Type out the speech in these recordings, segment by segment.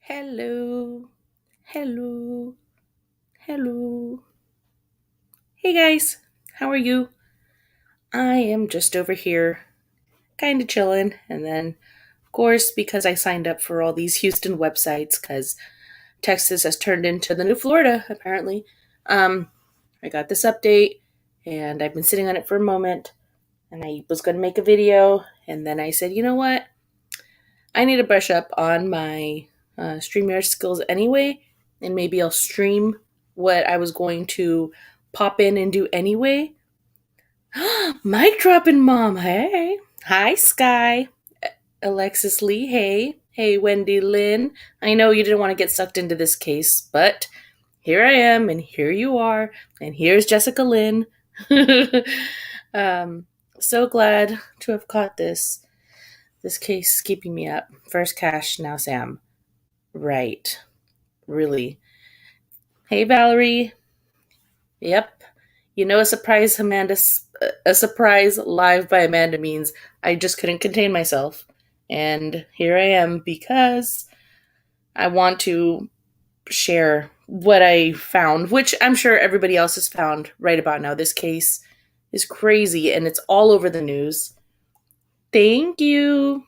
Hello, hello, hello. Hey guys, how are you? I am just over here, kind of chilling. And then, of course, because I signed up for all these Houston websites, because Texas has turned into the new Florida, apparently. Um, I got this update, and I've been sitting on it for a moment. And I was going to make a video, and then I said, you know what? I need to brush up on my StreamYard skills anyway, and maybe I'll stream what I was going to pop in and do anyway. Mic dropping, mom. Hey. Hi, Sky. Alexis Lee. Hey. Hey, Wendy Lynn. I know you didn't want to get sucked into this case, but here I am, and here you are, and here's Jessica Lynn. um, so glad to have caught this. This case is keeping me up. First Cash, now Sam. Right. Really. Hey, Valerie. Yep. You know, a surprise live by Amanda means I just couldn't contain myself. And here I am because I want to share what I found, which I'm sure everybody else has found right about now. This case is crazy and it's all over the news. Thank you.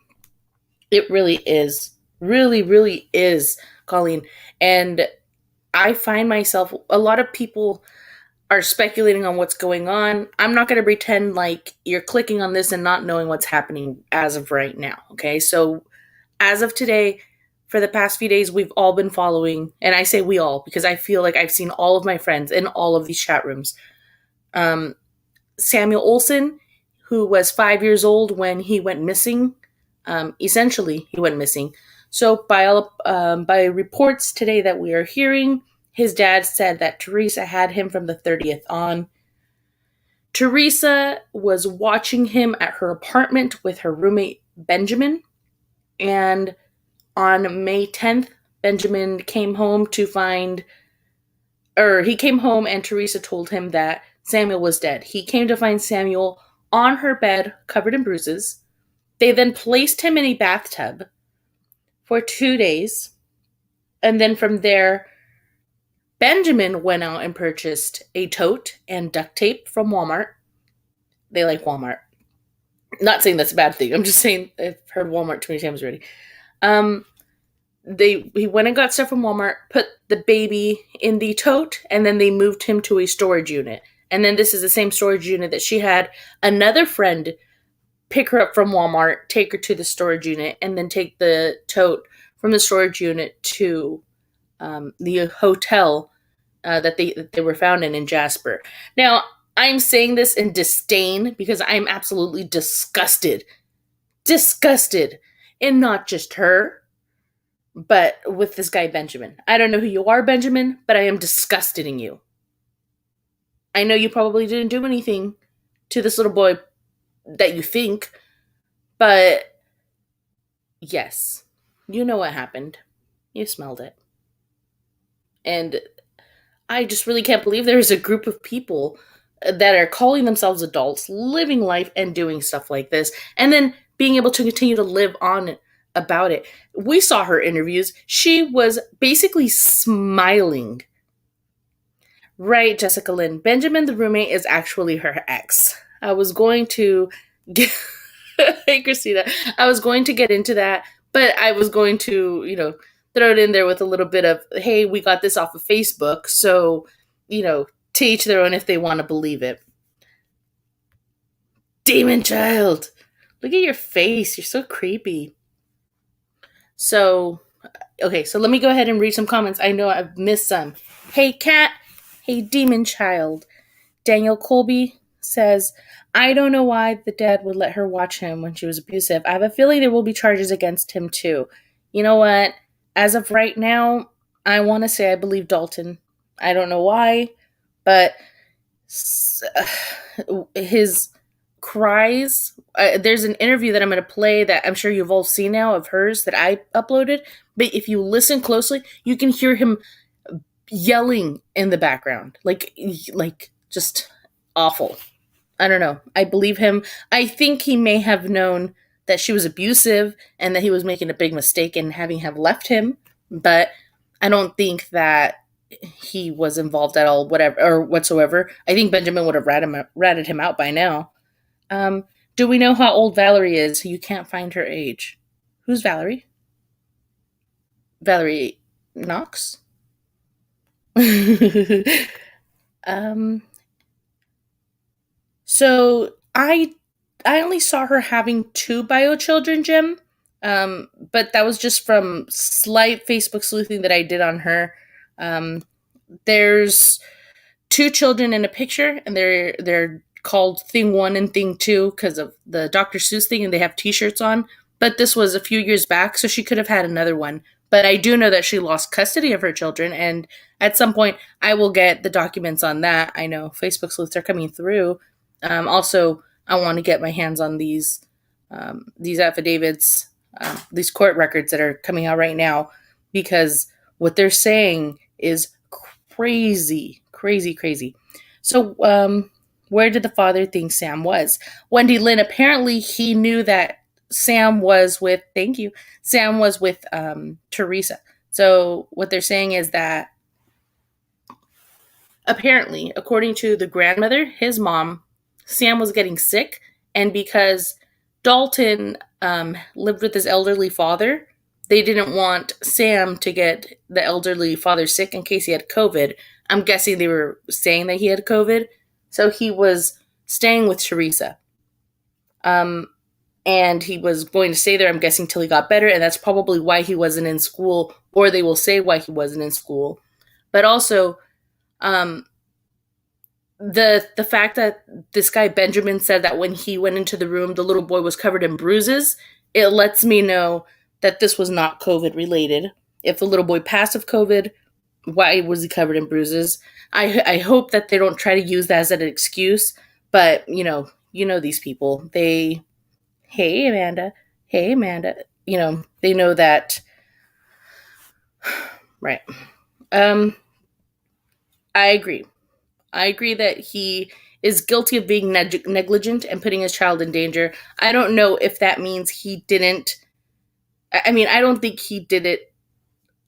It really is. Really, really is, Colleen. And I find myself, a lot of people are speculating on what's going on. I'm not going to pretend like you're clicking on this and not knowing what's happening as of right now. Okay. So, as of today, for the past few days, we've all been following, and I say we all because I feel like I've seen all of my friends in all of these chat rooms. Samuel Olson, who was 5 years old when he went missing, essentially, he went missing. So, by reports today that we are hearing, his dad said that Teresa had him from the 30th on. Teresa was watching him at her apartment with her roommate, Benjamin. And on May 10th, Benjamin came home he came home and Teresa told him that Samuel was dead. He came to find Samuel on her bed, covered in bruises. They then placed him in a bathtub for 2 days. And then from there, Benjamin went out and purchased a tote and duct tape from Walmart. They like Walmart. Not saying that's a bad thing. I'm just saying I've heard Walmart too many times already. He went and got stuff from Walmart, put the baby in the tote, and then they moved him to a storage unit. And then this is the same storage unit that she had another friend pick her up from Walmart, take her to the storage unit, and then take the tote from the storage unit to the hotel that they were found in Jasper. Now, I'm saying this in disdain because I'm absolutely disgusted. Disgusted. And not just her, but with this guy, Benjamin. I don't know who you are, Benjamin, but I am disgusted in you. I know you probably didn't do anything to this little boy that you think, but yes, you know what happened. You smelled it. And I just really can't believe there's a group of people that are calling themselves adults, living life and doing stuff like this, and then being able to continue to live on about it. We saw her interviews. She was basically smiling. Right, Jessica Lynn. Benjamin, the roommate, is actually her ex. I was going to get... Hey, Christina. I was going to get into that, but I was going to, throw it in there with a little bit of, hey, we got this off of Facebook, so, to each their own if they want to believe it. Demon child! Look at your face. You're so creepy. So, okay, so let me go ahead and read some comments. I know I've missed some. Hey, Cat. Hey, demon child. Daniel Colby says, I don't know why the dad would let her watch him when she was abusive. I have a feeling there will be charges against him, too. You know what? As of right now, I want to say I believe Dalton. I don't know why, but his cries. There's an interview that I'm going to play that I'm sure you've all seen now of hers that I uploaded. But if you listen closely, you can hear him yelling in the background. Like just awful. I don't know. I believe him. I think he may have known that she was abusive and that he was making a big mistake in having have left him. But I don't think that he was involved at all, whatever or whatsoever. I think Benjamin would have ratted him out by now. Um, do we know how old Valerie is? You can't find her age. Who's Valerie? Valerie Knox? um, so I only saw her having two bio children, Jim. But that was just from slight Facebook sleuthing that I did on her. Um, there's two children in a picture, and they're called Thing One and Thing Two because of the Dr. Seuss thing, and they have T-shirts on. But this was a few years back, so she could have had another one. But I do know that she lost custody of her children, and at some point, I will get the documents on that. I know Facebook sleuths are coming through. Also, I want to get my hands on these affidavits, these court records that are coming out right now, because what they're saying is crazy, crazy, crazy. So, where did the father think Sam was? Wendy Lynn, apparently he knew that Sam was with, thank you, Sam was with Teresa. So, what they're saying is that apparently, according to the grandmother, his mom, Sam was getting sick, and because Dalton lived with his elderly father, they didn't want Sam to get the elderly father sick in case he had COVID. I'm guessing they were saying that he had COVID, so he was staying with Teresa. Um, and he was going to stay there, I'm guessing, till he got better, and that's probably why he wasn't in school, or they will say why he wasn't in school. But also, um, the fact that this guy Benjamin said that when he went into the room, the little boy was covered in bruises, it lets me know that this was not COVID related. If the little boy passed of COVID, why was he covered in bruises? I hope that they don't try to use that as an excuse, but you know these people. They, hey Amanda, hey Amanda, they know that, right? Um, I agree. I agree that he is guilty of being negligent and putting his child in danger. I don't know if that means he didn't. I mean, I don't think he did it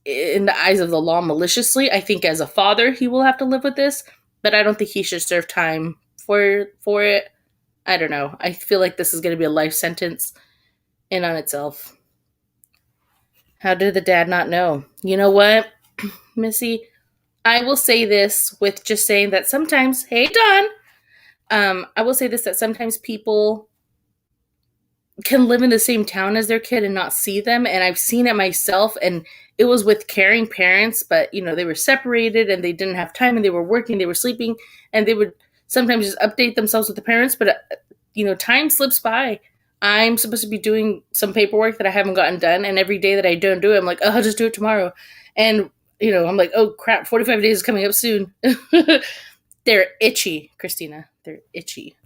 in the eyes of the law maliciously. I think as a father, he will have to live with this, but I don't think he should serve time for it. I don't know. I feel like this is going to be a life sentence in on itself. How did the dad not know? You know what, Missy? I will say this with just saying that sometimes, hey, Don, I will say this, that sometimes people can live in the same town as their kid and not see them. And I've seen it myself. And it was with caring parents, but they were separated and they didn't have time and they were working, they were sleeping, and they would sometimes just update themselves with the parents. But, time slips by. I'm supposed to be doing some paperwork that I haven't gotten done. And every day that I don't do it, I'm like, oh, I'll just do it tomorrow. And, I'm like, oh crap, 45 days is coming up soon. They're itchy, Christina. They're itchy.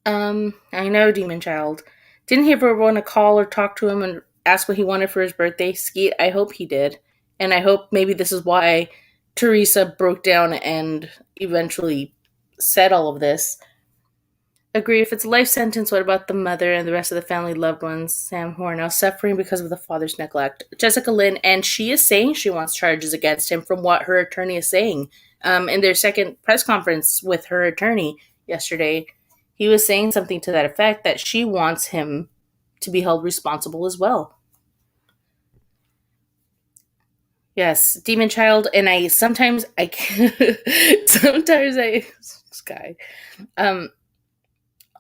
I know, Demon Child. Didn't he ever want to call or talk to him and ask what he wanted for his birthday? Skeet, I hope he did. And I hope maybe this is why Teresa broke down and eventually said all of this. Agree, if it's a life sentence, what about the mother and the rest of the family loved ones, Sam, who are now suffering because of the father's neglect? Jessica Lynn, and she is saying she wants charges against him from what her attorney is saying. In their second press conference with her attorney yesterday, he was saying something to that effect, that she wants him to be held responsible as well. Yes, Demon Child, and sometimes Sky,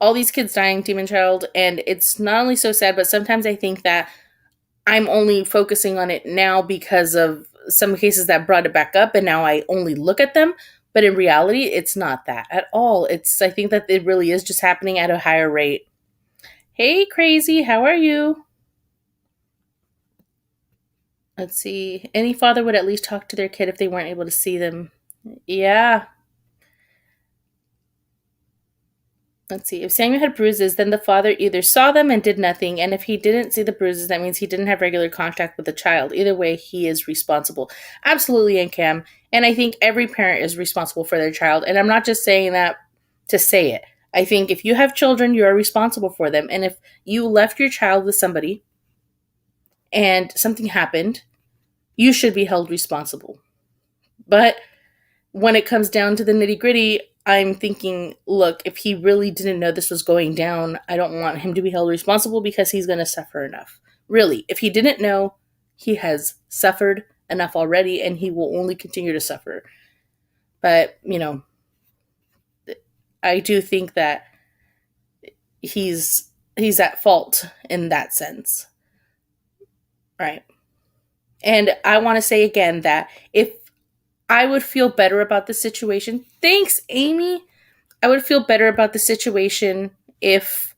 all these kids dying, Demon Child, and it's not only so sad, but sometimes I think that I'm only focusing on it now because of some cases that brought it back up, and now I only look at them. But in reality, it's not that at all. I think that it really is just happening at a higher rate. Hey, Crazy, how are you? Let's see. Any father would at least talk to their kid if they weren't able to see them. Yeah. Let's see. If Samuel had bruises, then the father either saw them and did nothing, and if he didn't see the bruises, that means he didn't have regular contact with the child. Either way, he is responsible. Absolutely, and Cam. And I think every parent is responsible for their child, and I'm not just saying that to say it. I think if you have children, you are responsible for them, and if you left your child with somebody and something happened, you should be held responsible. But when it comes down to the nitty gritty, I'm thinking, look, if he really didn't know this was going down, I don't want him to be held responsible because he's going to suffer enough. Really, if he didn't know, he has suffered enough already and he will only continue to suffer. But, I do think that he's at fault in that sense. Right. And I want to say again that if I would feel better about the situation, thanks, Amy. I would feel better about the situation if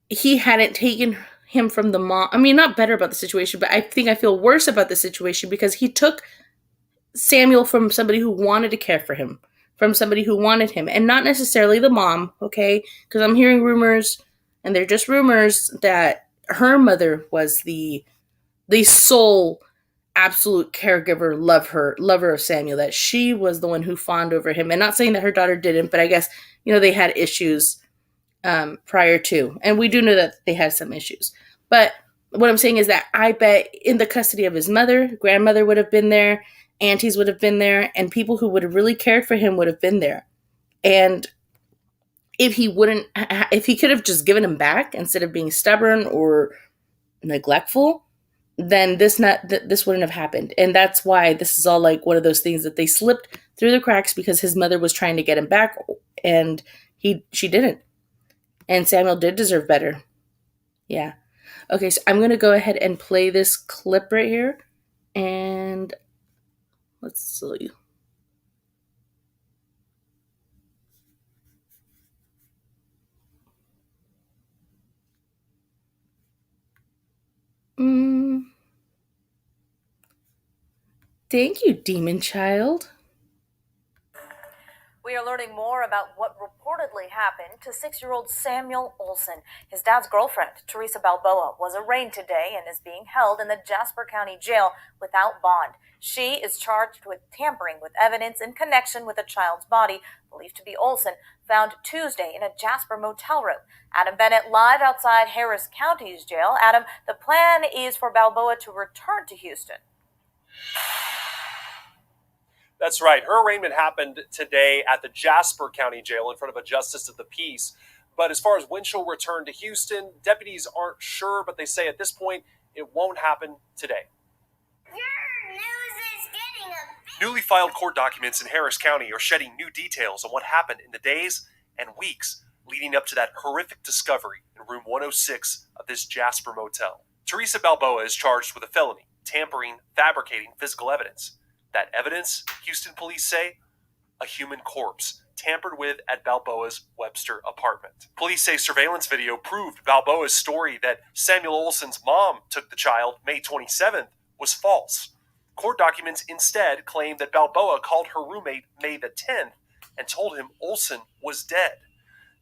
he hadn't taken him from the mom. I mean, not better about the situation, but I think I feel worse about the situation because he took Samuel from somebody who wanted to care for him, from somebody who wanted him, and not necessarily the mom, okay? Because I'm hearing rumors, and they're just rumors, that her mother was the sole absolute caregiver, lover of Samuel, that she was the one who fawned over him. And not saying that her daughter didn't, but I guess, they had issues prior to. And we do know that they had some issues. But what I'm saying is that I bet in the custody of his mother, grandmother would have been there, aunties would have been there, and people who would have really cared for him would have been there. And if he could have just given him back instead of being stubborn or neglectful, then this wouldn't have happened. And that's why this is all like one of those things that they slipped through the cracks because his mother was trying to get him back and she didn't. And Samuel did deserve better. Yeah. Okay, so I'm going to go ahead and play this clip right here. And let's see. Thank you, Demon Child. We are learning more about what reportedly happened to 6-year-old Samuel Olsen. His dad's girlfriend, 𝕊𝔸𝕃𝕇, was arraigned today and is being held in the Jasper County Jail without bond. She is charged with tampering with evidence in connection with a child's body, believed to be Olsen, found Tuesday in a Jasper motel room. Adam Bennett live outside Harris County's jail. Adam, the plan is for Balboa to return to Houston. That's right. Her arraignment happened today at the Jasper County Jail in front of a justice of the peace. But as far as when she'll return to Houston, deputies aren't sure, but they say at this point it won't happen today. Your news is getting a Newly filed court documents in Harris County are shedding new details on what happened in the days and weeks leading up to that horrific discovery in room 106 of this Jasper motel. Teresa Balboa is charged with a felony, tampering, fabricating physical evidence. That evidence, Houston police say, a human corpse tampered with at Balboa's Webster apartment. Police say surveillance video proved Balboa's story that Samuel Olsen's mom took the child May 27th was false. Court documents instead claim that Balboa called her roommate May the 10th and told him Olsen was dead.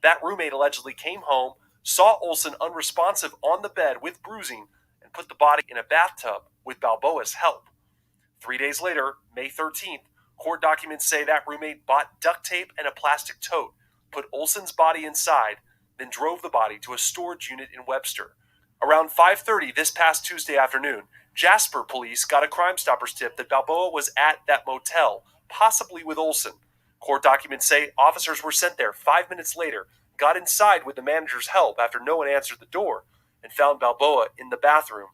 That roommate allegedly came home, saw Olsen unresponsive on the bed with bruising, and put the body in a bathtub with Balboa's help. 3 days later, May 13th, court documents say that roommate bought duct tape and a plastic tote, put Olsen's body inside, then drove the body to a storage unit in Webster. Around 5:30 this past Tuesday afternoon, Jasper police got a Crime Stoppers tip that Balboa was at that motel, possibly with Olsen. Court documents say officers were sent there 5 minutes later, got inside with the manager's help after no one answered the door, and found Balboa in the bathroom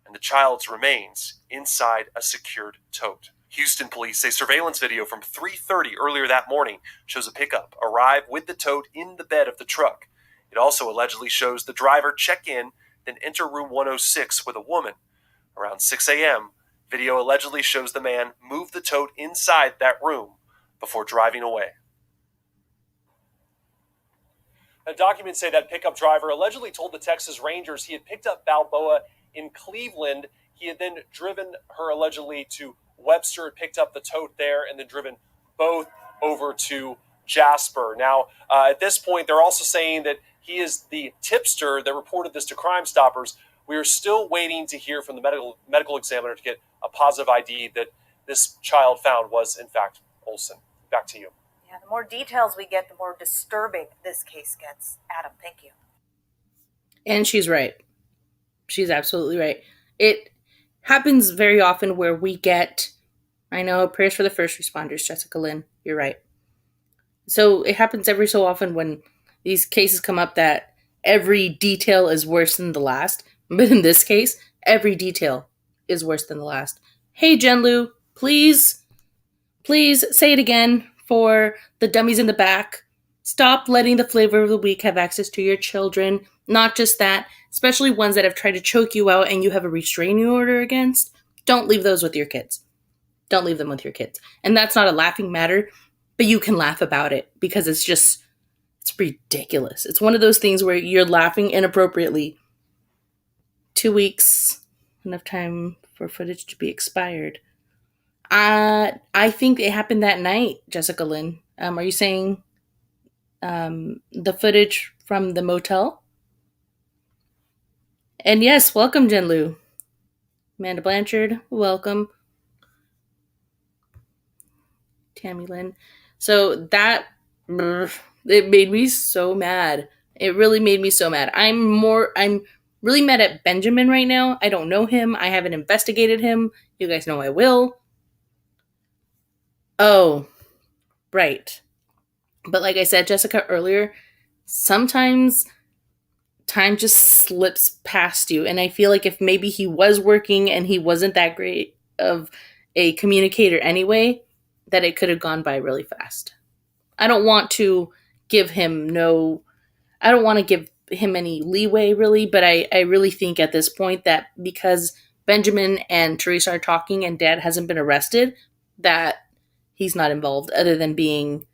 and the child's remains inside a secured tote. Houston police say surveillance video from 3:30 earlier that morning shows a pickup arrive with the tote in the bed of the truck. It also allegedly shows the driver check in, then enter room 106 with a woman. Around 6 a.m., video allegedly shows the man move the tote inside that room before driving away. The documents say that pickup driver allegedly told the Texas Rangers he had picked up Balboa in Cleveland. He had then driven her allegedly to Webster, picked up the tote there, and then driven both over to Jasper. Now, at this point, they're also saying that he is the tipster that reported this to Crime Stoppers. We are still waiting to hear from the medical examiner to get a positive ID that this child found was, in fact, Olsen. Back to you. Yeah, the more details we get, the more disturbing this case gets. Adam, thank you. And she's right. She's absolutely right. It happens very often where we get, I know, prayers for the first responders, Jessica Lynn. You're right. So it happens every so often when these cases come up that every detail is worse than the last. But in this case, every detail is worse than the last. Hey, Jen-Lu, please say it again for the dummies in the back. Stop letting the flavor of the week have access to your children. Not just that, especially ones that have tried to choke you out and you have a restraining order against. Don't leave those with your kids. Don't leave them with your kids. And that's not a laughing matter, but you can laugh about it because it's ridiculous. It's one of those things where you're laughing inappropriately. 2 weeks, enough time for footage to be expired. I think it happened that night, Jessica Lynn. Are you saying the footage from the motel? And yes, welcome, Jen-Lu. Amanda Blanchard, welcome. Tammy Lynn. So that, it made me so mad. It really made me so mad. I'm really mad at Benjamin right now. I don't know him. I haven't investigated him. You guys know I will. Oh, right. But like I said, Jessica, earlier, sometimes time just slips past you. And I feel like if maybe he was working and he wasn't that great of a communicator anyway, that it could have gone by really fast. I don't want to give him any leeway, really, but I really think at this point that because Benjamin and Teresa are talking and Dad hasn't been arrested, that he's not involved other than being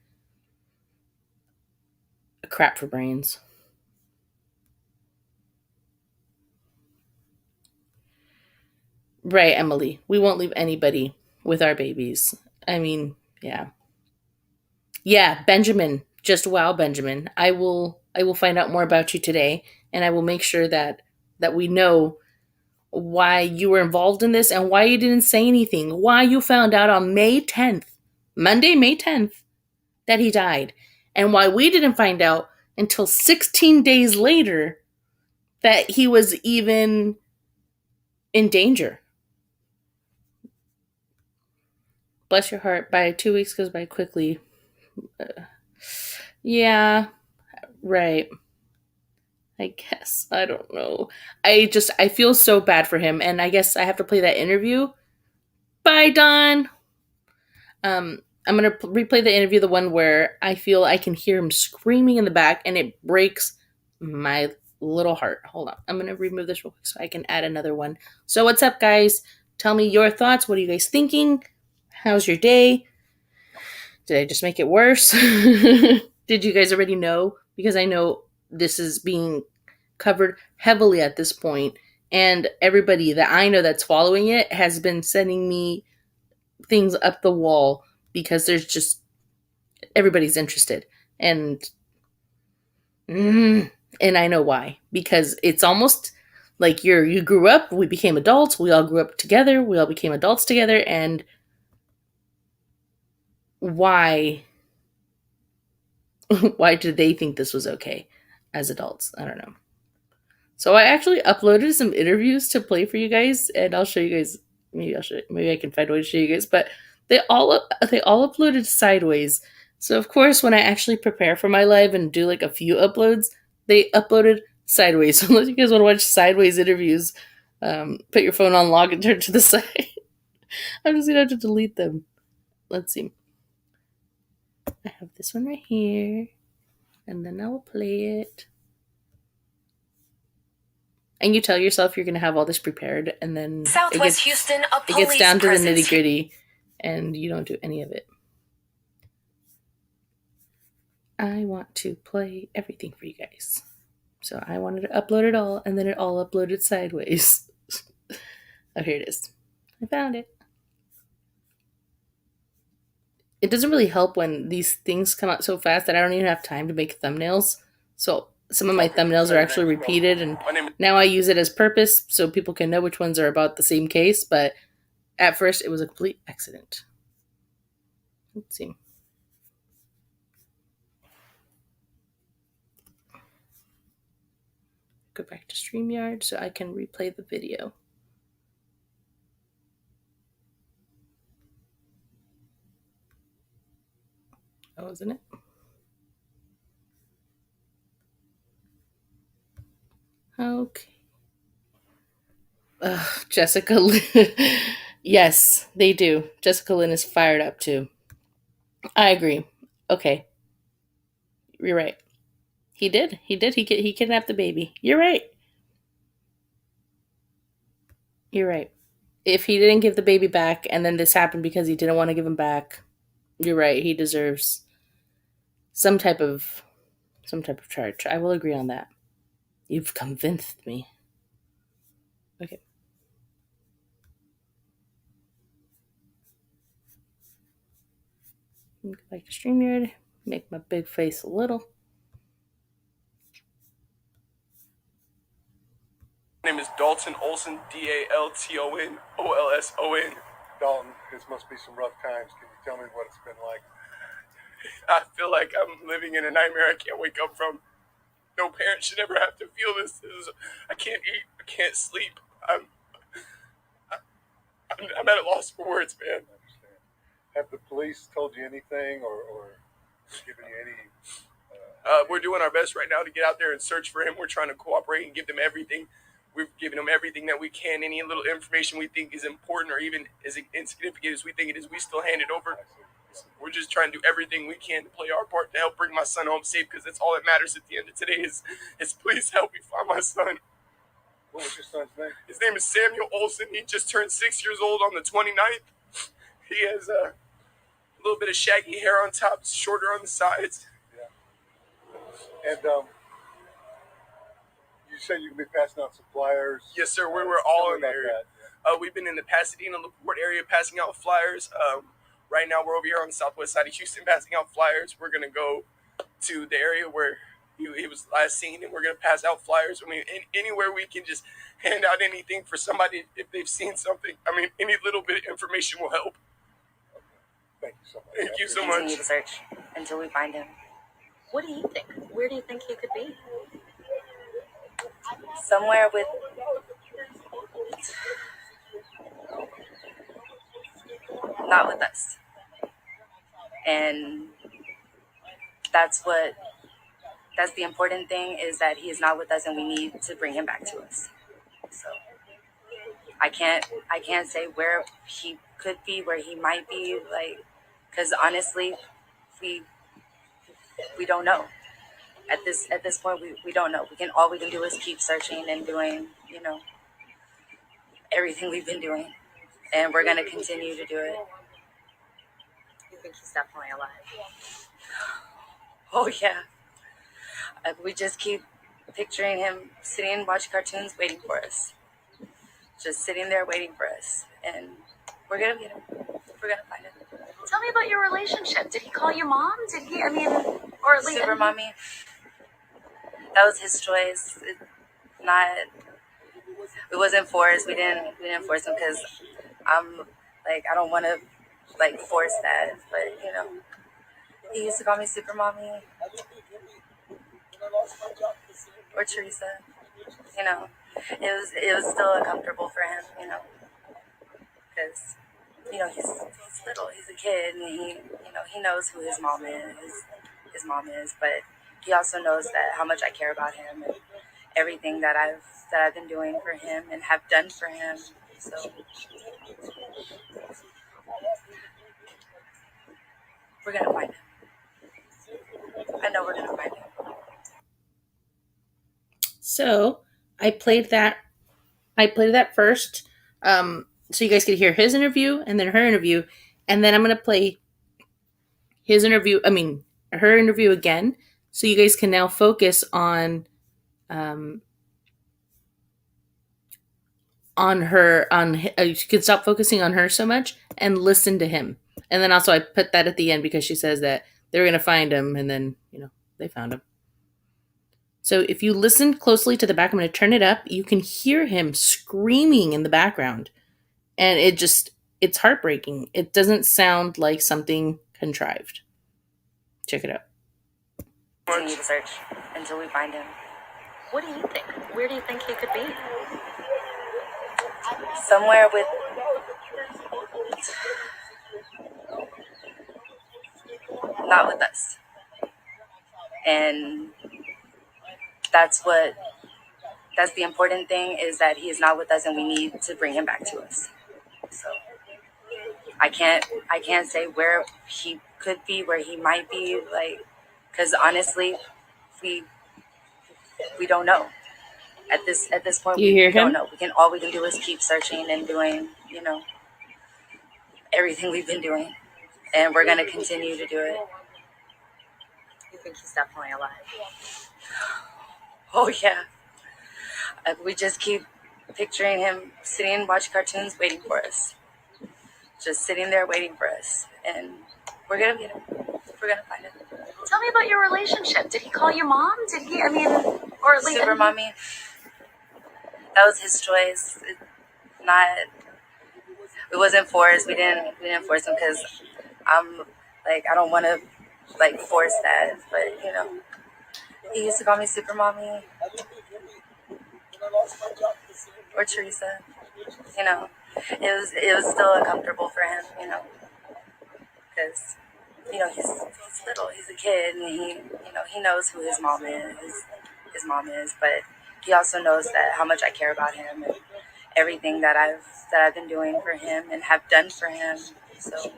a crap for brains. Right, Emily. We won't leave anybody with our babies. I mean, yeah. Yeah, Benjamin. Just wow, Benjamin. I will find out more about you today, and I will make sure that we know why you were involved in this and why you didn't say anything. Why you found out on May 10th, Monday, May 10th, that he died. And why we didn't find out until 16 days later that he was even in danger. Bless your heart. By 2 weeks goes by quickly. Yeah, right. I guess. I don't know. I feel so bad for him, and I guess I have to play that interview. Bye, Don. I'm gonna replay the interview, the one where I feel I can hear him screaming in the back, and it breaks my little heart. Hold on. I'm gonna remove this real quick so I can add another one. So what's up, guys? Tell me your thoughts. What are you guys thinking? How's your day? Did I just make it worse? Did you guys already know? Because I know this is being covered heavily at this point, and everybody that I know that's following it has been sending me things up the wall because there's just everybody's interested, and I know why, because it's almost like you grew up, we became adults, we all grew up together, we all became adults together, and why did they think this was okay as adults? I don't know. So I actually uploaded some interviews to play for you guys, and I'll show you guys. Maybe I can find a way to show you guys. But they all uploaded sideways. So of course, when I actually prepare for my live and do like a few uploads, they uploaded sideways. So unless you guys want to watch sideways interviews, put your phone on log and turn to the side. I'm just gonna have to delete them. Let's see. I have this one right here, and then I will play it. And you tell yourself you're going to have all this prepared, and then Southwest Houston, it gets down to the nitty gritty, and you don't do any of it. I want to play everything for you guys. So I wanted to upload it all, and then it all uploaded sideways. Oh, here it is. I found it. It doesn't really help when these things come out so fast that I don't even have time to make thumbnails. So some of my thumbnails are actually repeated, and now I use it as purpose so people can know which ones are about the same case, but at first it was a complete accident. Let's see. Go back to StreamYard so I can replay the video. Oh, isn't it? Okay. Jessica Lynn. Yes, they do. Jessica Lynn is fired up too. I agree. Okay. You're right. He did. He kidnapped the baby. You're right. You're right. If he didn't give the baby back and then this happened because he didn't want to give him back, you're right. He deserves some type of charge. I will agree on that. You've convinced me. Okay. Go back to StreamYard. Make my big face a little. My name is Dalton Olson, Dalton. Dalton, this must be some rough times. Can you tell me what it's been like? I feel like I'm living in a nightmare I can't wake up from. No parent should ever have to feel this. I can't eat. I can't sleep. I'm at a loss for words, man. I understand. Have the police told you anything or given you any... We're doing our best right now to get out there and search for him. We're trying to cooperate and give them everything. We've given them everything that we can. Any little information we think is important or even as insignificant as we think it is, we still hand it over. We're just trying to do everything we can to play our part to help bring my son home safe, because that's all that matters at the end of today is please help me find my son. What was your son's name? His name is Samuel Olson. He just turned 6 years old on the 29th. He has a little bit of shaggy hair on top, shorter on the sides. Yeah. And you said you can be passing out some flyers. Yes, sir. We were all in the area. Yeah. We've been in the Pasadena, LaPorte area passing out flyers. Right now, we're over here on the southwest side of Houston passing out flyers. We're going to go to the area where he was last seen, and we're going to pass out flyers. I mean, anywhere we can just hand out anything for somebody if they've seen something. I mean, any little bit of information will help. Thank you so much. Thank you so Continue much. to search until we find him. What do you think? Where do you think he could be? Somewhere with... not with us. And that's the important thing, is that he is not with us and we need to bring him back to us. So I can't say where he could be, where he might be, like, because honestly, we don't know. At this point, we don't know. All we can do is keep searching and doing, everything we've been doing, and we're gonna continue to do it. I think he's definitely alive. Oh yeah. We just keep picturing him sitting and watching cartoons, waiting for us. Just sitting there waiting for us, and we're gonna get him. We're gonna find him. Tell me about your relationship. Did he call you mom? Or at least Super mommy. That was his choice. It wasn't forced. We didn't force him, because I don't want to force that. But he used to call me Super Mommy or Teresa. It was still comfortable for him. Because he's little. He's a kid, and he knows who his mom is. But he also knows that how much I care about him and everything that I've been doing for him and have done for him. So we're gonna find him. I know we're gonna find him. So I played that first, so you guys could hear his interview and then her interview, and then I'm gonna play her interview again, so you guys can now focus on her. You can stop focusing on her so much and listen to him. And then also I put that at the end because she says that they're gonna find him, and then they found him. So if you listen closely to the back, I'm going to turn it up. You can hear him screaming in the background. And it's heartbreaking. It doesn't sound like something contrived. Check it out. Continue to search until we find him. What do you think? Where do you think he could be? Somewhere with not with us. And that's the important thing, is that he is not with us and we need to bring him back to us. So I can't say where he could be, where he might be, like, because honestly, we don't know. At this point, You hear we don't him? know. All we can do is keep searching and doing, everything we've been doing, and we're gonna continue to do it. You think he's definitely alive? Oh yeah, we just keep picturing him sitting and watching cartoons, waiting for us. Just sitting there waiting for us, and we're gonna get him. We're gonna find him. Tell me about your relationship. Did he call you mom? Did he? I mean, or at least Super mommy. That was his choice. It wasn't forced. We didn't force him, because I don't want to force that. But he used to call me Super Mommy or Teresa. It was still uncomfortable for him. Because he's little. He's a kid, and he knows who his mom is. His mom is, but he also knows that how much I care about him and everything that I've been doing for him and have done for him. So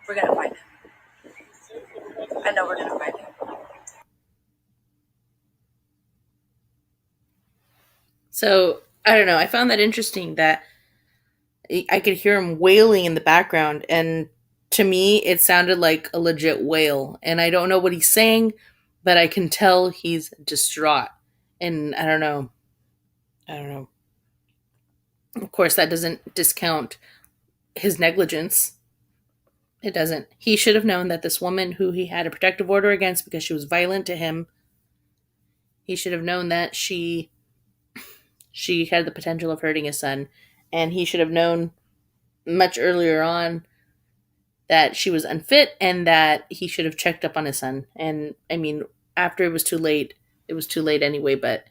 we're gonna find him. I know we're gonna find him. So, I don't know. I found that interesting that I could hear him wailing in the background, and to me, it sounded like a legit wail. And I don't know what he's saying, but I can tell he's distraught. And I don't know. Of course, that doesn't discount his negligence. It doesn't. He should have known that this woman who he had a protective order against because she was violent to him, he should have known that she had the potential of hurting his son. And he should have known much earlier on that she was unfit and that he should have checked up on his son. And I mean, after it was too late anyway, but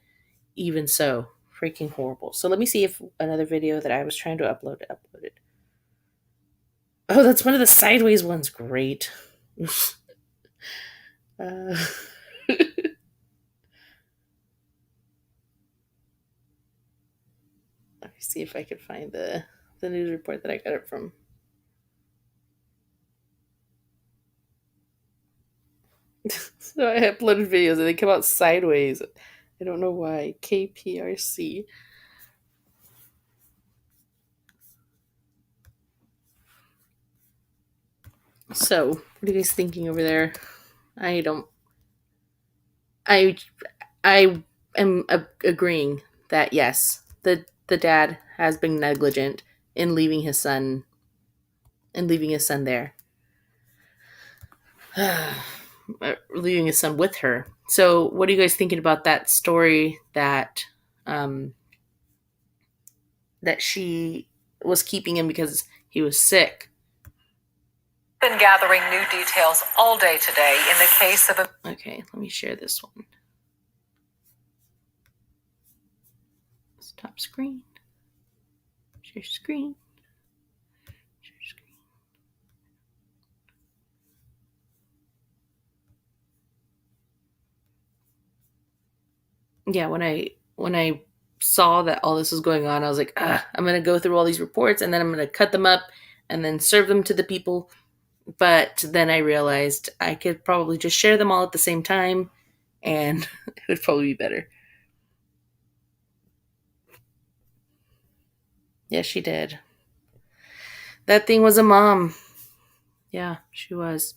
even so, freaking horrible. So let me see if another video that I was trying to uploaded. Oh, that's one of the sideways ones. Great. Let me see if I could find the news report that I got it from. So I uploaded videos and they come out sideways. I don't know why. KPRC. So, what are you guys thinking over there? I am agreeing that yes, the dad has been negligent in leaving his son there. Leaving his son with her. So, what are you guys thinking about that story that that she was keeping him because he was sick? Been gathering new details all day today in the case of a... Okay, let me share this one. Stop screen. Share screen. Share screen. Yeah, when I saw that all this was going on, I was like, I'm gonna go through all these reports and then I'm gonna cut them up and then serve them to the people. But then I realized I could probably just share them all at the same time and it would probably be better. Yes, she did. That thing was a mom. Yeah, she was.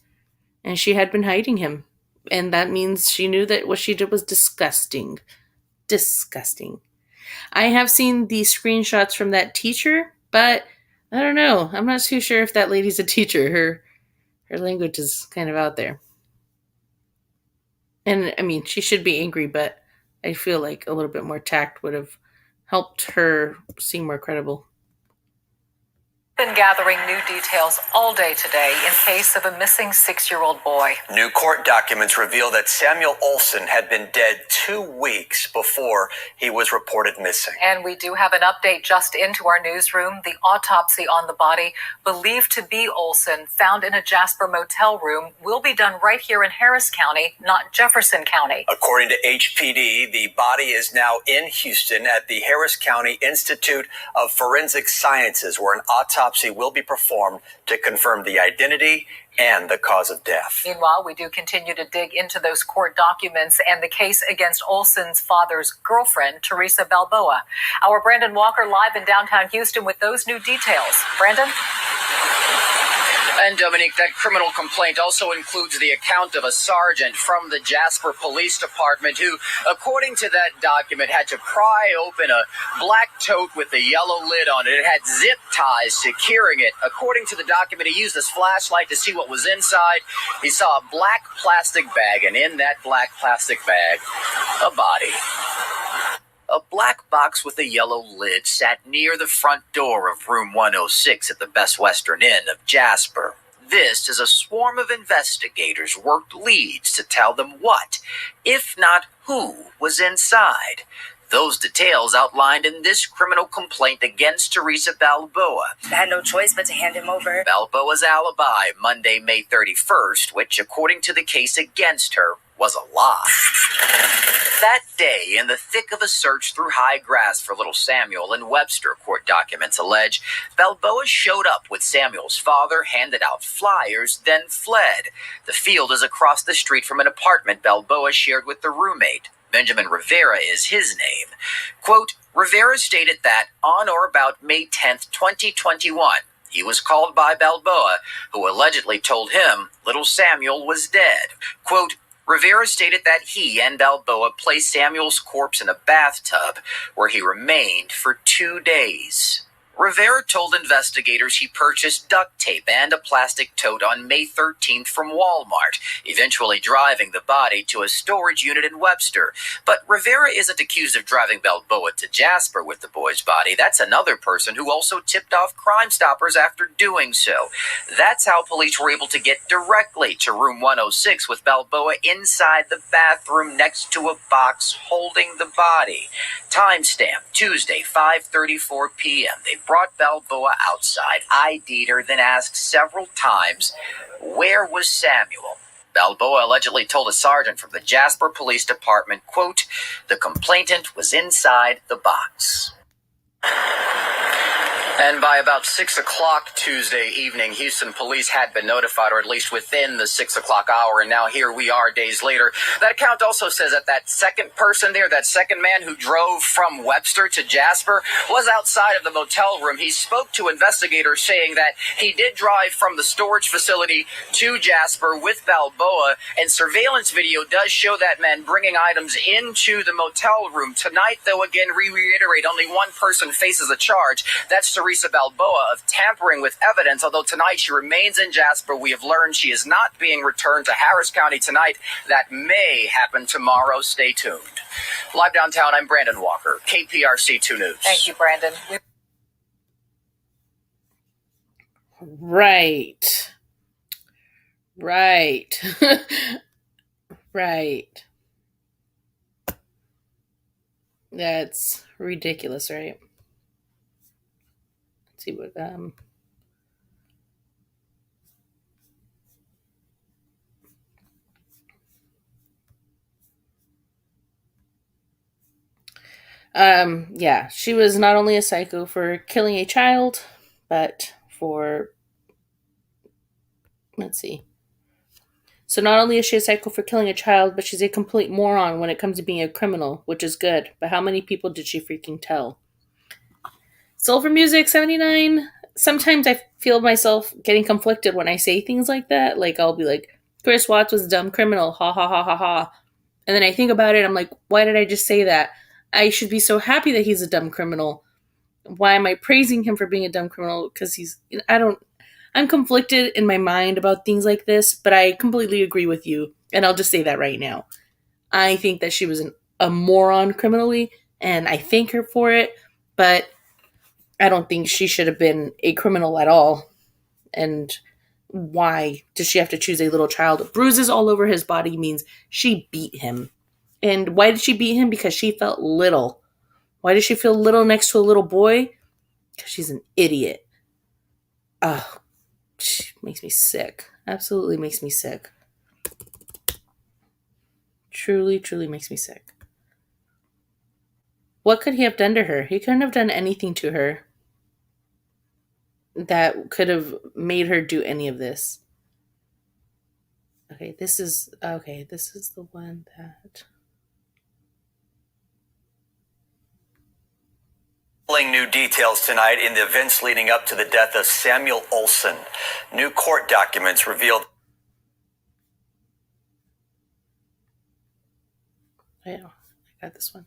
And she had been hiding him. And that means she knew that what she did was disgusting. Disgusting. I have seen the screenshots from that teacher, but I don't know. I'm not too sure if that lady's a teacher. Her language is kind of out there. And I mean, she should be angry, but I feel like a little bit more tact would have helped her seem more credible. Been gathering new details all day today in case of a missing 6-year-old boy. New court documents reveal that Samuel Olson had been dead 2 weeks before he was reported missing. And we do have an update just into our newsroom. The autopsy on the body, believed to be Olson, found in a Jasper motel room, will be done right here in Harris County, not Jefferson County. According to HPD, the body is now in Houston at the Harris County Institute of Forensic Sciences, where an autopsy will be performed to confirm the identity and the cause of death. Meanwhile, we do continue to dig into those court documents and the case against Olson's father's girlfriend, 𝕊𝔸𝕃 Balboa. Our Brandon Walker live in downtown Houston with those new details. Brandon? And Dominique, that criminal complaint also includes the account of a sergeant from the Jasper Police Department who, according to that document, had to pry open a black tote with a yellow lid on it. It had zip ties securing it. According to the document, he used his flashlight to see what was inside. He saw a black plastic bag, and in that black plastic bag, a body. A black box with a yellow lid sat near the front door of room 106 at the Best Western Inn of Jasper. This, as a swarm of investigators worked leads to tell them what, if not who, was inside. Those details outlined in this criminal complaint against 𝕊𝔸𝕃 Balboa. I had no choice but to hand him over. Balboa's alibi, Monday, May 31st, which, according to the case against her, was a lie. That day, in the thick of a search through high grass for little Samuel and Webster, court documents allege, Balboa showed up with Samuel's father, handed out flyers, then fled. The field is across the street from an apartment Balboa shared with the roommate. Benjamin Rivera is his name. Quote, Rivera stated that on or about May 10th, 2021, he was called by Balboa, who allegedly told him little Samuel was dead. Quote, Rivera stated that he and Balboa placed Samuel's corpse in a bathtub where he remained for 2 days. Rivera told investigators he purchased duct tape and a plastic tote on May 13th from Walmart, eventually driving the body to a storage unit in Webster. But Rivera isn't accused of driving Balboa to Jasper with the boy's body. That's another person who also tipped off Crime Stoppers after doing so. That's how police were able to get directly to room 106 with Balboa inside the bathroom next to a box holding the body. Timestamp, Tuesday, 5:34 p.m. They brought Balboa outside, ID'd her, then asked several times, where was Samuel? Balboa allegedly told a sergeant from the Jasper Police Department, quote, the complainant was inside the box. And by about 6 o'clock Tuesday evening, Houston police had been notified, or at least within the 6 o'clock hour, and now here we are days later. That account also says that that second person there, that second man who drove from Webster to Jasper, was outside of the motel room. He spoke to investigators saying that he did drive from the storage facility to Jasper with Balboa, and surveillance video does show that man bringing items into the motel room. Tonight, though, again, we reiterate, only one person faces a charge. That's 𝕊𝔸𝕃 Balboa of tampering with evidence, although tonight she remains in Jasper. We have learned she is not being returned to Harris County tonight. That may happen tomorrow. Stay tuned. Live downtown, I'm Brandon Walker, KPRC 2 News. Thank you, Brandon. Right. Right. That's ridiculous, right? Let's see what yeah, she was not only a psycho for killing a child, but for, let's see. So not only is she a psycho for killing a child, but she's a complete moron when it comes to being a criminal, which is good. But how many people did she freaking tell? Silver Music 79. Sometimes I feel myself getting conflicted when I say things like that. Like, I'll be like, Chris Watts was a dumb criminal. Ha ha ha ha ha. And then I think about it. I'm like, why did I just say that? I should be so happy that he's a dumb criminal. Why am I praising him for being a dumb criminal? Because I'm conflicted in my mind about things like this, but I completely agree with you. And I'll just say that right now. I think that she was a moron criminally, and I thank her for it. But I don't think she should have been a criminal at all. And why does she have to choose a little child? Bruises all over his body means she beat him. And why did she beat him? Because she felt little. Why does she feel little next to a little boy? Because she's an idiot. Oh, she makes me sick. Absolutely makes me sick. Truly, truly makes me sick. What could he have done to her? He couldn't have done anything to her that could have made her do any of this. Okay, this is the one that... New details tonight in the events leading up to the death of Samuel Olson. New court documents revealed. Yeah, I got this one.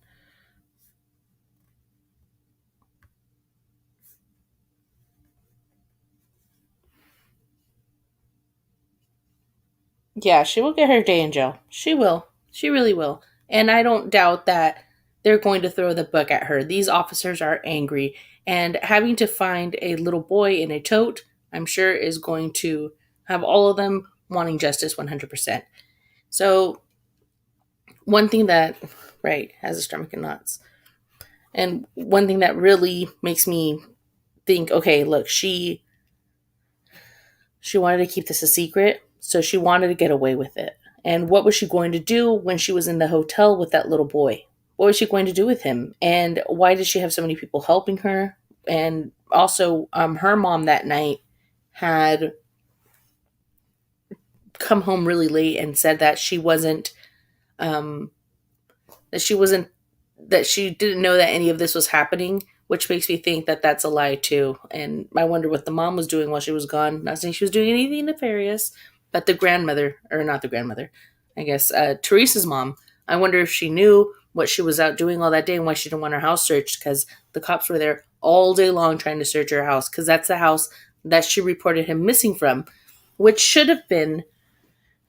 Yeah, she will get her day in jail. She will. She really will. And I don't doubt that they're going to throw the book at her. These officers are angry. And having to find a little boy in a tote, I'm sure, is going to have all of them wanting justice 100%. So, one thing that, right, has a stomach and knots. And one thing that really makes me think, okay, look, she wanted to keep this a secret, so she wanted to get away with it. And what was she going to do when she was in the hotel with that little boy? What was she going to do with him? And why did she have so many people helping her? And also, her mom that night had come home really late and said that she didn't know that any of this was happening, which makes me think that that's a lie too. And I wonder what the mom was doing while she was gone. Not saying she was doing anything nefarious, but the grandmother, or not the grandmother, I guess, Teresa's mom, I wonder if she knew what she was out doing all that day and why she didn't want her house searched, because the cops were there all day long trying to search her house, because that's the house that she reported him missing from, which should have been,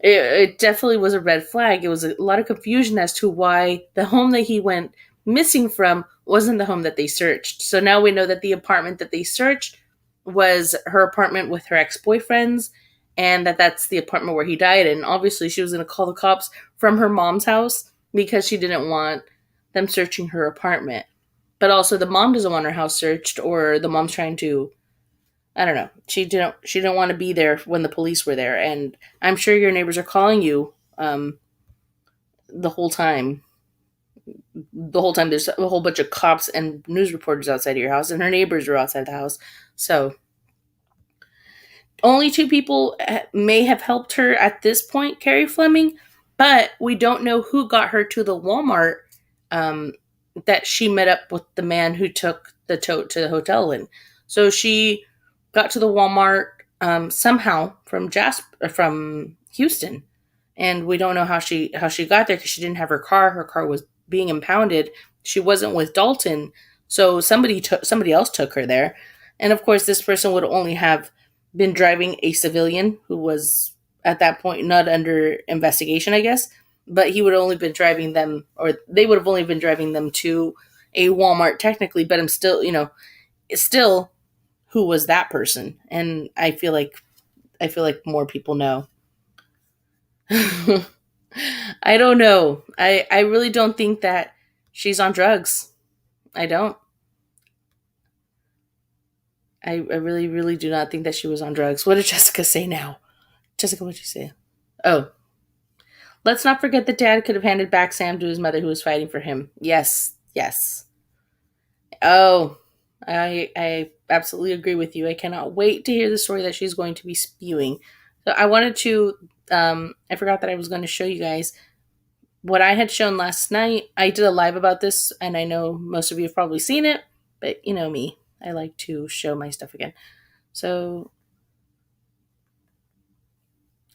it definitely was a red flag. It was a lot of confusion as to why the home that he went missing from wasn't the home that they searched. So now we know that the apartment that they searched was her apartment with her ex-boyfriends, and that's the apartment where he died. And obviously she was going to call the cops from her mom's house because she didn't want them searching her apartment. But also the mom doesn't want her house searched, or the mom's trying to, I don't know. She didn't want to be there when the police were there. And I'm sure your neighbors are calling you the whole time. The whole time there's a whole bunch of cops and news reporters outside of your house, and her neighbors are outside the house. So only 2 people may have helped her at this point, Carrie Fleming, but we don't know who got her to the Walmart that she met up with the man who took the tote to the hotel in. So she got to the Walmart somehow from Houston, and we don't know how she got there because she didn't have her car. Her car was being impounded. She wasn't with Dalton, so somebody else took her there. And of course, this person would only have been driving a civilian who was at that point not under investigation, I guess. But he would have only been driving them, or they would have only been driving them to a Walmart technically. But I'm still, still, who was that person? And I feel like more people know. I don't know. I really don't think that she's on drugs. I don't. I really, really do not think that she was on drugs. What did Jessica say now? Jessica, what'd you say? Oh. Let's not forget that Dad could have handed back Sam to his mother who was fighting for him. Yes. Oh. I absolutely agree with you. I cannot wait to hear the story that she's going to be spewing. So I wanted to, I forgot that I was going to show you guys what I had shown last night. I did a live about this, and I know most of you have probably seen it, but you know me. I like to show my stuff again. So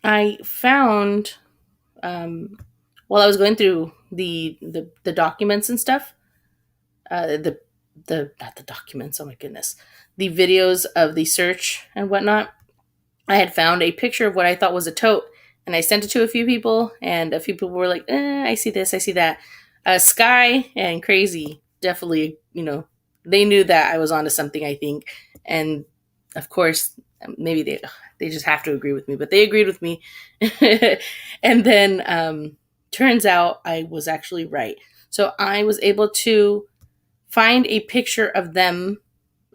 I found, while I was going through the documents and stuff, not the documents, oh my goodness, the videos of the search and whatnot, I had found a picture of what I thought was a tote, and I sent it to a few people, and a few people were like, I see this, I see that. Sky and Crazy definitely, they knew that I was onto something, I think. And of course, maybe they just have to agree with me, but they agreed with me. And then turns out I was actually right. So I was able to find a picture of them,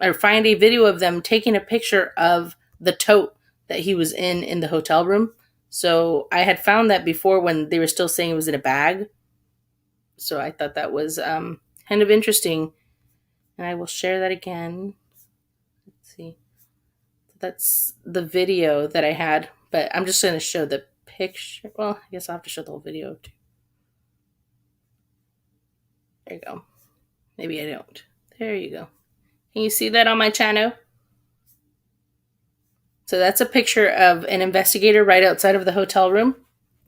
or find a video of them taking a picture of the tote that he was in the hotel room. So I had found that before when they were still saying it was in a bag. So I thought that was kind of interesting. And I will share that again. Let's see. That's the video that I had, but I'm just going to show the picture. Well, I guess I'll have to show the whole video too. There you go. Maybe I don't. There you go. Can you see that on my channel? So that's a picture of an investigator right outside of the hotel room,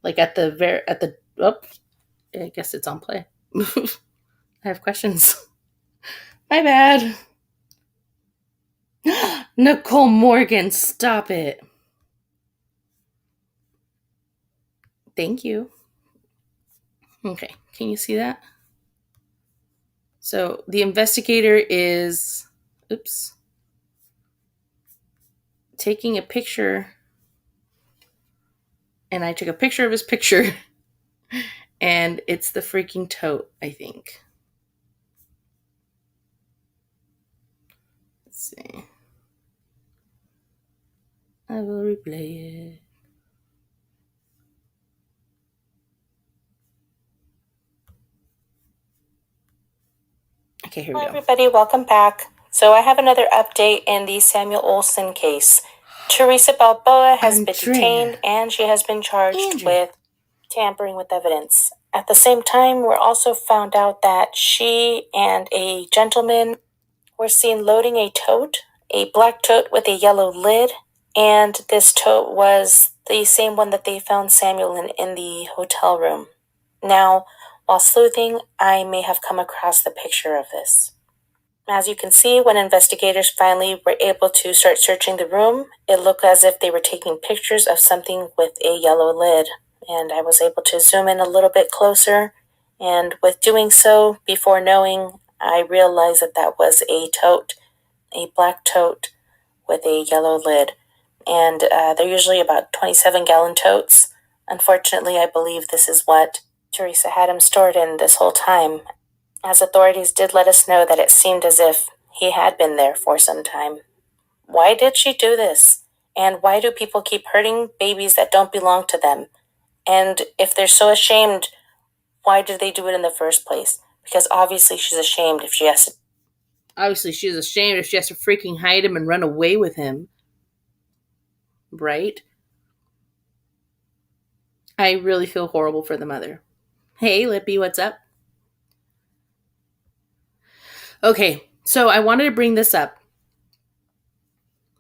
like at the oh, I guess it's on play. I have questions. My bad. Nicole Morgan, stop it. Thank you. Okay, can you see that? So the investigator is, taking a picture, and I took a picture of his picture, and it's the freaking tote, I think. Let's see. I will replay it. Okay, here we go. Hi everybody, welcome back. So I have another update in the Samuel Olsen case. Teresa Balboa has been detained and she has been charged with tampering with evidence. At the same time, we're also found out that she and a gentleman were seen loading a tote, a black tote with a yellow lid, and this tote was the same one that they found Samuel in the hotel room. Now, while sleuthing, I may have come across the picture of this. As you can see, when investigators finally were able to start searching the room, it looked as if they were taking pictures of something with a yellow lid. And I was able to zoom in a little bit closer. And with doing so, before knowing, I realized that that was a tote, a black tote with a yellow lid. And they're usually about 27-gallon totes. Unfortunately, I believe this is what Teresa had him stored in this whole time, as authorities did let us know that it seemed as if he had been there for some time. Why did she do this? And why do people keep hurting babies that don't belong to them? And if they're so ashamed, why did they do it in the first place? Because obviously she's ashamed if she has to. Obviously she's ashamed if she has to freaking hide him and run away with him. Right? I really feel horrible for the mother. Hey, Lippy, what's up? Okay, so I wanted to bring this up,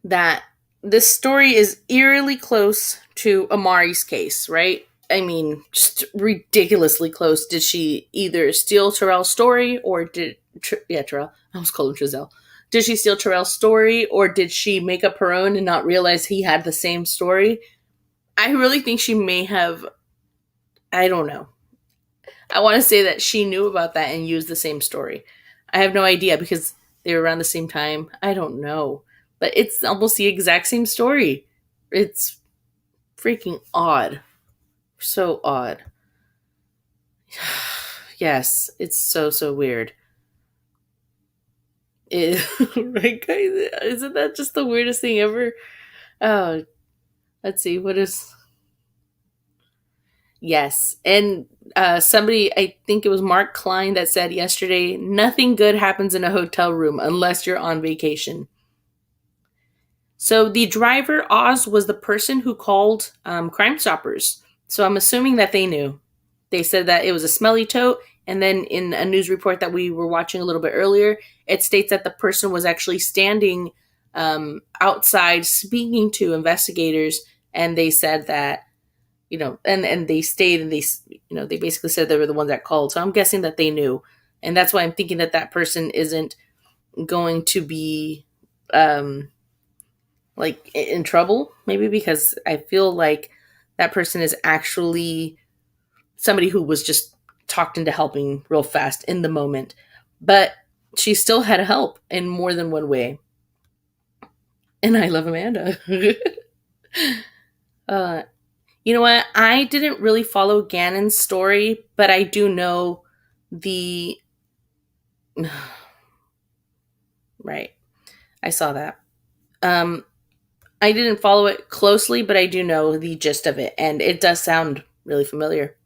that this story is eerily close to Amari's case, right? I mean, just ridiculously close. Did she either steal Terrell's story, or Terrell. I almost called him Trezell. Did she steal Terrell's story, or did she make up her own and not realize he had the same story? I really think she may have, I don't know. I want to say that she knew about that and used the same story. I have no idea because they were around the same time. I don't know. But it's almost the exact same story. It's freaking odd. So odd. Yes, it's so weird. Right, guys? Isn't that just the weirdest thing ever? Oh, let's see. What is... Yes. And somebody, I think it was Mark Klein, that said yesterday, nothing good happens in a hotel room unless you're on vacation. So the driver, Oz, was the person who called Crime Stoppers. So I'm assuming that they knew. They said that it was a smelly tote. And then in a news report that we were watching a little bit earlier, it states that the person was actually standing outside speaking to investigators. And they said that, you know, and they stayed, and they, you know, they basically said they were the ones that called. So I'm guessing that they knew. And that's why I'm thinking that that person isn't going to be like in trouble, maybe, because I feel like that person is actually somebody who was just talked into helping real fast in the moment. But she still had help in more than one way. And I love Amanda. You know what? I didn't really follow Gannon's story, but I do know the... Right. I saw that. I didn't follow it closely, but I do know the gist of it, and it does sound really familiar.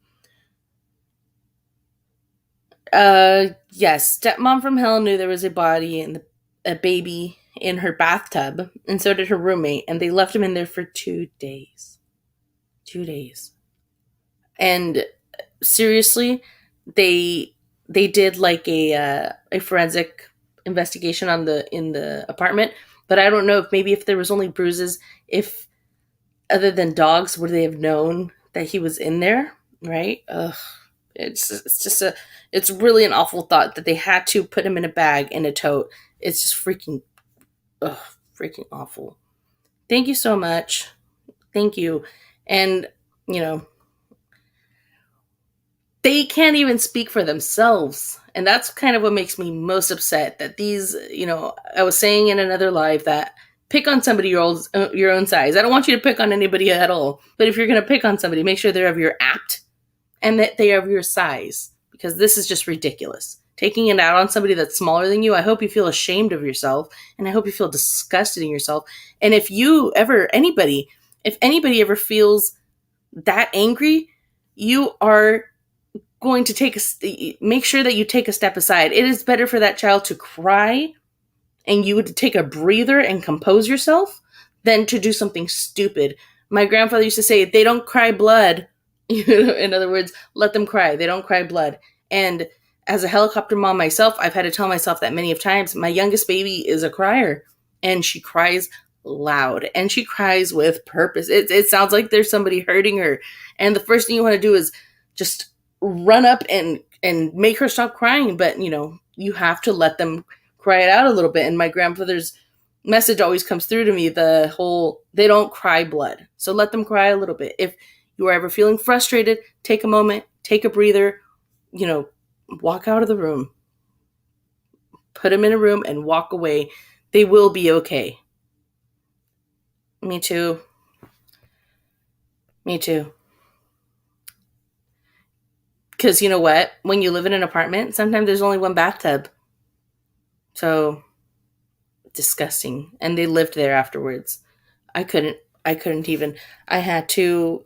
Yes, stepmom from hell knew there was a body and a baby in her bathtub, and so did her roommate, and they left him in there for 2 days. 2 days. And seriously, they did like a forensic investigation in the apartment, but I don't know if there was only bruises, if other than dogs would they have known that he was in there, right? Ugh. It's really an awful thought that they had to put him in a bag in a tote. It's just freaking awful. Thank you so much. Thank you. And, they can't even speak for themselves. And that's kind of what makes me most upset, that these, I was saying in another live that pick on somebody your own size. I don't want you to pick on anybody at all. But if you're going to pick on somebody, make sure they're of your apt and that they are of your size, because this is just ridiculous. Taking it out on somebody that's smaller than you, I hope you feel ashamed of yourself, and I hope you feel disgusted in yourself. And if anybody ever feels that angry, you are going to make sure that you take a step aside. It is better for that child to cry and you would take a breather and compose yourself than to do something stupid. My grandfather used to say, they don't cry blood. In other words, let them cry. They don't cry blood. And as a helicopter mom myself, I've had to tell myself that many of times. My youngest baby is a crier, and she cries loud, and she cries with purpose. It sounds like there's somebody hurting her. And the first thing you want to do is just run up and make her stop crying. But, you have to let them cry it out a little bit. And my grandfather's message always comes through to me, the whole, they don't cry blood. So let them cry a little bit. If you are ever feeling frustrated, take a moment, take a breather, walk out of the room. Put them in a room and walk away. They will be okay. Me too. Because you know what? When you live in an apartment, sometimes there's only one bathtub. So, disgusting. And they lived there afterwards. I couldn't even. I had to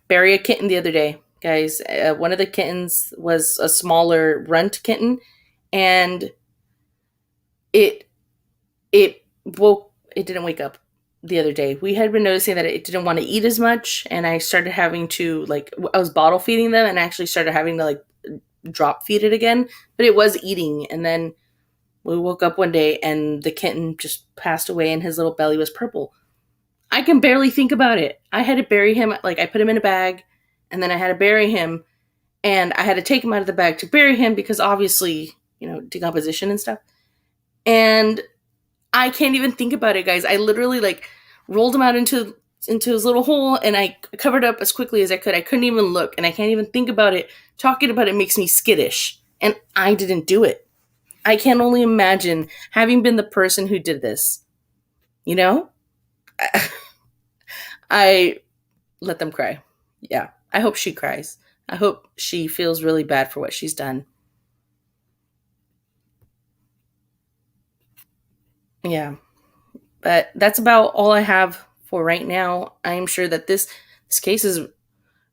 bury a kitten the other day, guys. One of the kittens was a smaller runt kitten, and it didn't wake up the other day. We had been noticing that it didn't want to eat as much, and I started having to, I was bottle feeding them and actually started having to drop feed it again, but it was eating. And then we woke up one day and the kitten just passed away and his little belly was purple. I can barely think about it. I had to bury him. I put him in a bag and then I had to bury him, and I had to take him out of the bag to bury him because obviously, decomposition and stuff. And I can't even think about it, guys. I literally rolled him out into his little hole, and I covered up as quickly as I could. I couldn't even look, and I can't even think about it. Talking about it makes me skittish, and I didn't do it. I can only imagine having been the person who did this. I let them cry. Yeah, I hope she cries. I hope she feels really bad for what she's done. Yeah. But that's about all I have for right now. I am sure that this case is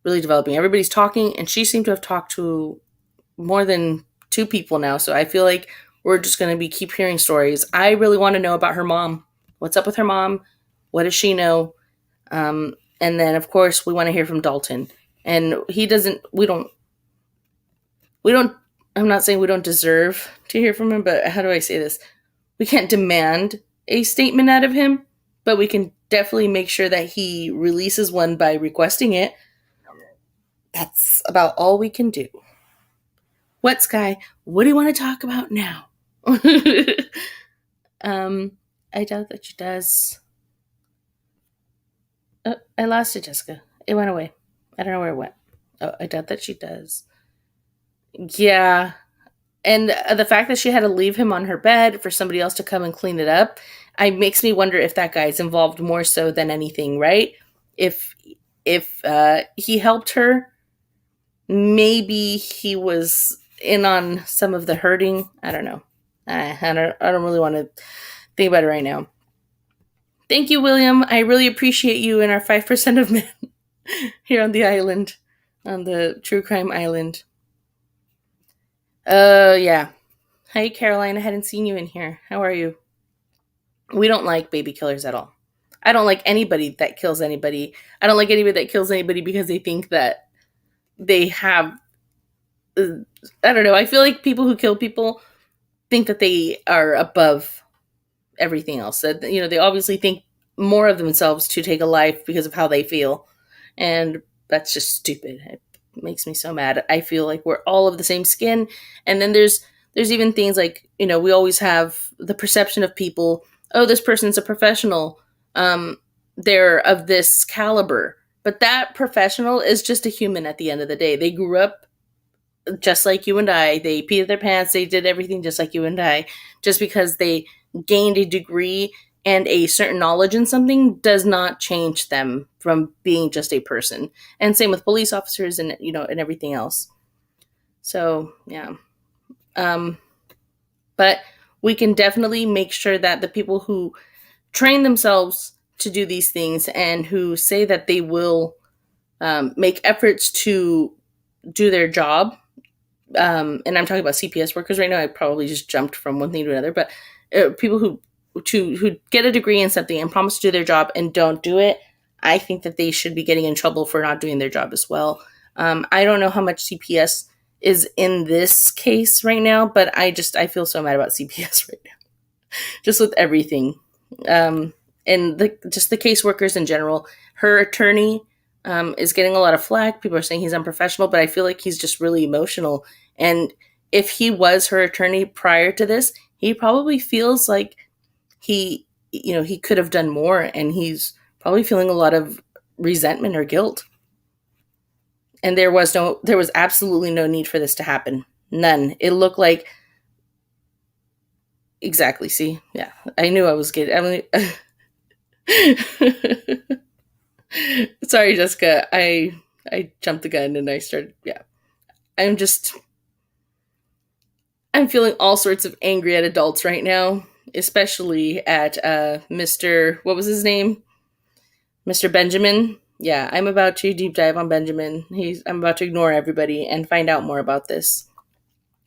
really developing. Everybody's talking, and she seemed to have talked to more than 2 people now. So I feel like we're just going to keep hearing stories. I really want to know about her mom. What's up with her mom? What does she know? And then, of course, we want to hear from Dalton. And I'm not saying we don't deserve to hear from him, but how do I say this? We can't demand a statement out of him, but we can definitely make sure that he releases one by requesting it. That's about all we can do. What, Sky? What do you want to talk about now? I doubt that she does. Oh, I lost it, Jessica. It went away. I don't know where it went. Oh, I doubt that she does. Yeah. And the fact that she had to leave him on her bed for somebody else to come and clean it up, makes me wonder if that guy's involved more so than anything, right? If he helped her, maybe he was in on some of the hurting. I don't know. I don't really want to think about it right now. Thank you, William. I really appreciate you and our 5% of men here on the island, on the true crime island. Yeah. Hi, Caroline. I hadn't seen you in here. How are you? We don't like baby killers at all. I don't like anybody that kills anybody. I don't like anybody that kills anybody because they think that they have, I don't know. I feel like people who kill people think that they are above everything else. That, you know, they obviously think more of themselves to take a life because of how they feel. And that's just stupid. It makes me so mad. I feel like we're all of the same skin. And then there's even things like, you know, we always have the perception of people, oh, this person's a professional. They're of this caliber. But that professional is just a human at the end of the day. They grew up just like you and I. They peed their pants. They did everything just like you and I. Just because they gained a degree and a certain knowledge in something does not change them from being just a person. And same with police officers and, you know, and everything else. So, yeah. But we can definitely make sure that the people who train themselves to do these things and who say that they will make efforts to do their job, and I'm talking about CPS workers right now. I probably just jumped from one thing to another, but people who get a degree in something and promise to do their job and don't do it, I think that they should be getting in trouble for not doing their job as well. I don't know how much CPS is in this case right now, but I feel so mad about CPS right now, just with everything. And just the caseworkers in general. Her attorney is getting a lot of flack. People are saying he's unprofessional, but I feel like he's just really emotional. And if he was her attorney prior to this, he probably feels like he could have done more, and he's probably feeling a lot of resentment or guilt. And there was absolutely no need for this to happen. None. It looked like exactly. See, yeah, I knew I was getting. Sorry, Jessica. I jumped the gun and I started. Yeah, I'm feeling all sorts of angry at adults right now, especially at Mr. What was his name? Mr. Benjamin. Yeah, I'm about to deep dive on Benjamin. I'm about to ignore everybody and find out more about this.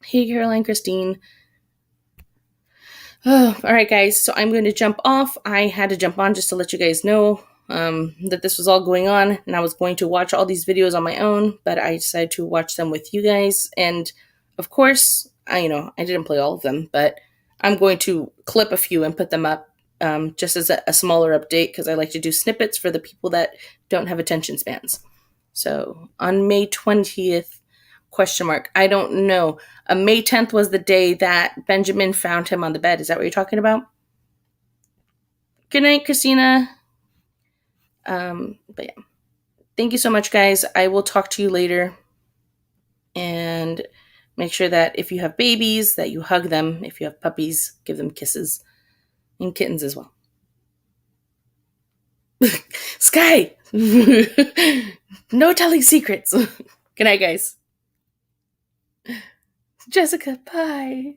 Hey, Caroline, Christine. Oh, all right, guys. So I'm going to jump off. I had to jump on just to let you guys know that this was all going on, and I was going to watch all these videos on my own, but I decided to watch them with you guys. And of course, I didn't play all of them, but I'm going to clip a few and put them up just as a smaller update, because I like to do snippets for the people that don't have attention spans. So on May 20th, ? I don't know. May 10th was the day that Benjamin found him on the bed. Is that what you're talking about? Good night, Christina. But yeah. Thank you so much, guys. I will talk to you later. And make sure that if you have babies, that you hug them. If you have puppies, give them kisses. And kittens as well. Sky! No telling secrets. Good night, guys. Jessica, bye.